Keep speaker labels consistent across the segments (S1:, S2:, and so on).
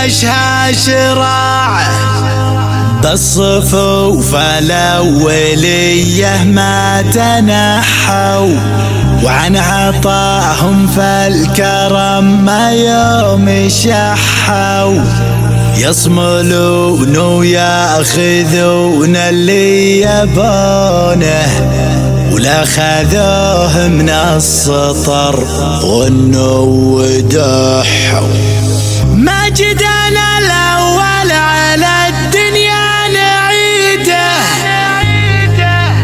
S1: مشها شراع بالصفوف الأولية ما تنحوا وعن عطاهم فالكرم ما يوم شحوا يصملون وياخذون اللي يبونه ولا خذوه من السطر غنوا ودحوا. مجدنا الأول على الدنيا نعيده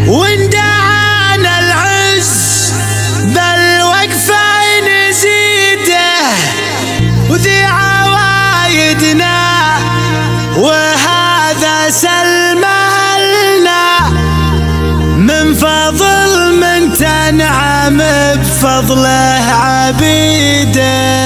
S1: وندعانا العز بالوقفة نزيده وذي عوايدنا وهذا سلمه لنا من فضل من تنعم بفضله عبيده.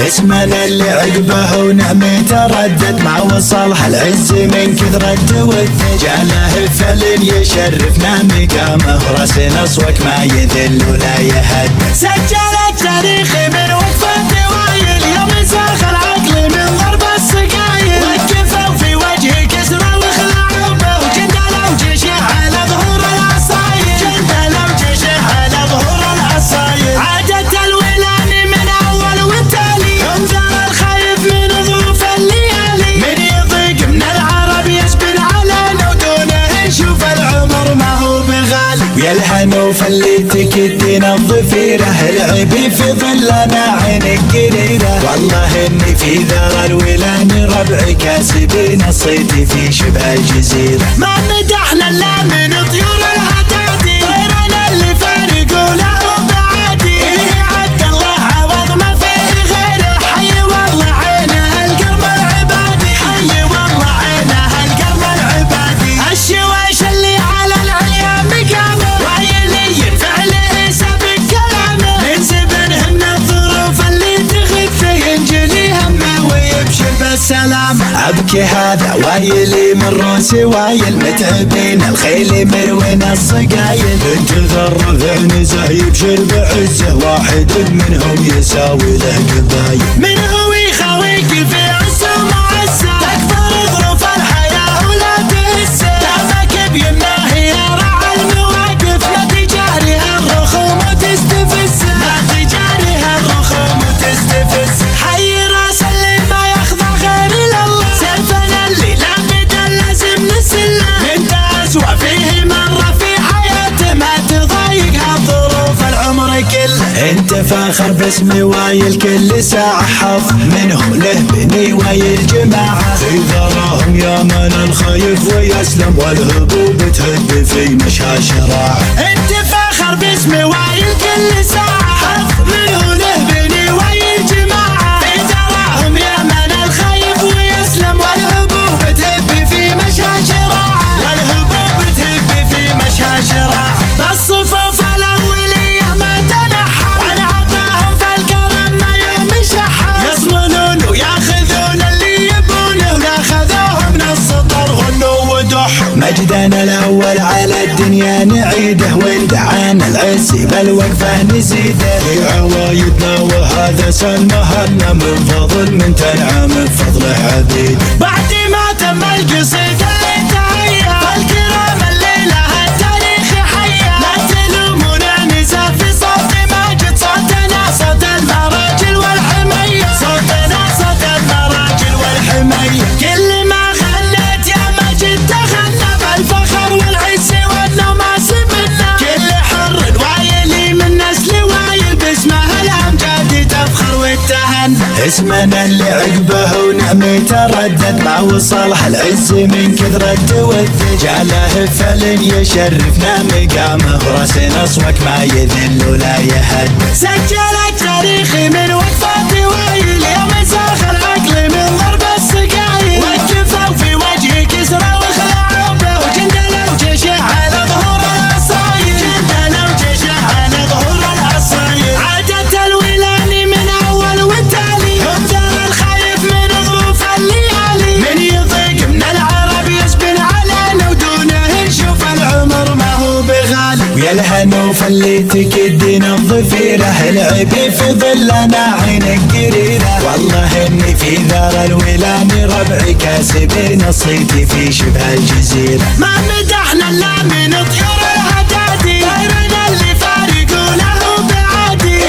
S1: اسمنا اللي عقبه ونعمه تردد مع وصلها العز من كثرة تودد جاله فلن يشرفنا مقامه راسنا صوك ما يذل ولا يهد سجل التاريخ من وقفة وايل يوم ساخر عقلي من ضرب السقايل وقفوا في وجه كسره وخلعوا به وجندلوا جيشه على ظهور العصايل جندلوا جيشه على ظهور العصايل عادت الولان من اول والتالي انذر الخايف من ظروف الليالي من يضيق من العرب يسبن على نودونه يشوف العمر ما هو بغالي يلهنوا فليتك الدين الظفيره العبي في ظلنا عينك قريره والله اني في ذر الولان ربعي كاسبين الصيد في شبه الجزيره ما مدحنا الا من طيور العتادي طيرنا اللي فارقوا له بعادي اللي عد الله عوض ما فيه غيره حي والله عينه القرم العبادي حي والله عينه القرم العبادي الشواش اللي على العليا مقامه وعيلي فعله سابق كلامه من زبنه من الظروف اللي تغثه ينجلي همه ويبشر بالسلام ابكي هذا وايلي من روسي وايل متعبين الخيل مروين الصقايل بنت ذر نزه يبشر بعزه واحد منهم يساوي له قبايل من هو يخاويك في عزه ومعزه تكثر ظروف الحياه ولا تهزه دامك بيمناه يرعى المواقف لا تجاريها الرخوم وتستفزه لا تجاريها الرخوم وتستفزه حي راس اللي ما يخضع غير الله سيفنا اللي لا بدل لازم نسله انت اسوأ فيه مره في حياته ما تضايقها ظروف العمر كله انت فاخر باسمي وايل كل ساعه حظ منهم له بني وايل جماعه في ذراهم يا من الخايف ويسلم والهبوب تهد في مشى شراعه انت فاخر باسمي وايل كل ساعه حظ منهم له بني وايل جماعه في ذراهم يا من الخايف ويسلم والهبوب تهد في مشى شراعه والهبوب تهد في مشى شراعه بالصفوف الاوليه ما تنحى وعن عطاهم فالكرم ما يوم شحى يصملون وياخذون اللي يبونه ولا خذوه من السطر غنوا ودحوا مجدنا الاول على الدنيا نعيده وندعانا العز بالوقفه نزيده في عوايدنا وهذا سلمه لنا من فضل من تنعم بفضله عبيد بعد ما تم القصيده انتهينا فالكرام الليله التاريخ حيا لا تلومونا نزال في صوت ماجد صوتنا صوت المراجل والحميه صوتنا صوت المراجل والحميه كل ما غنيت يا ماجد تغنى بالفخر والعز والنماس منا كل حر وايلي من نسل وايل باسمه الامجاد تفخر وتهنى اسمنا اللي عقبه ونعمه تردد مع وصلها العز من كثرة تودد جاله فلن يشرفنا مقامه وراسنا صوك ما يذل ولا يهد سجل التاريخ من وقفة وايل يوم ساخر عقلي من ضرب السقايل وقفوا في وجه كسره وخلعوا به وجندلوا جيشه على ظهور العصايل جندلوا جيشه على ظهور العصايل عادت الولان من اول والتالي انذر الخايف من ظروف الليالي نوف اللي تكدنا الظفيرة العبي في ظلنا عينك قريرة والله اني في ذار الولان ربعي كاسبين صيتي في شبه الجزيرة ما مدحنا الا من طيور الهدادي غيرنا اللي فارقوا له بعادي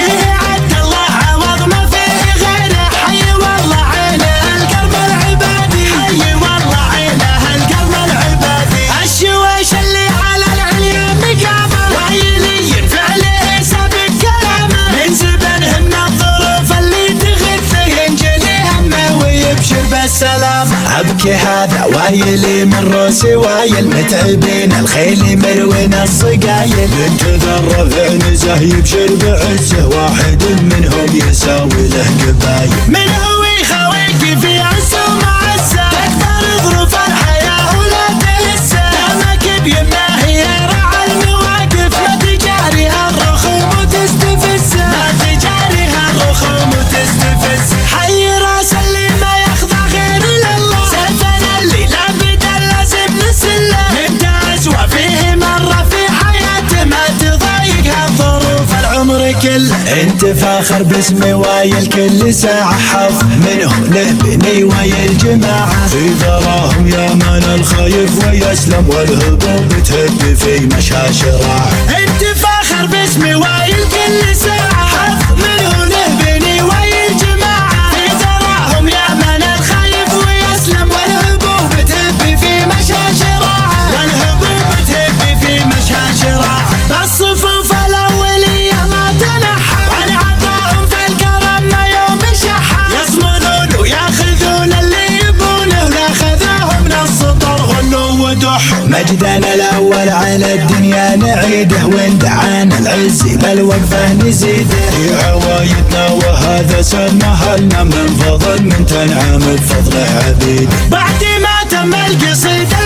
S1: عبد الله عوض ما فيه غيره حي والله عينه القلب العبادي حي والله عينه القلب العبادي الشويش اللي على العليا مقامه ويلي فعله سابق كلامه من زبنهم الظروف اللي تغثه ينجلي همه ويبشر بالسلام ابكي هذا وايلي من روسي وايل متعبين الخيل مروين الصقايل بنت ذا الرفع نزه يبشر بعزه واحد منهم يساوي له قبايل من هو يخاويك في عز ومعزه تكبر ظروف الحياه ولا تهزه دامك بيمناه يرعى المواقف ما تجاريها الرخوم وتستفزه ما تجاريها الرخوم وتستفزه حي راس اللي ما يخضع غير لله سيفنا اللي لابد لازم نسله ممتاز وفيه مره في حياته ما تضايقها ظروف العمر كله انت فاخر باسمي وايل كل ساعه حظ منهم له بني وايل جماعه في ذراهم يا من الخايف ويسلم والهبوب تهب في مشاش راعه انت فاخر باسمي وايل كل ساعه حظ منهم له بني وايل جماعه في ذراهم يا من الخايف ويسلم والهبوب تهب في مشاش راعه والهبوب تهب في مشاش راعه بالصفوف الاوليه ما تنحى ونعطاهم في الكرم ما يوم شحى يصمدون وياخذون اللي يبونه وناخذهم من السطر غلو ودح مجدنا الاول على الدنيا نعيده وان دعانا العز بالوقفه نزيده في عوايدنا وهذا سر مهلنا من فضل من تنعم بفضله عبيد بعد ما تم القصيده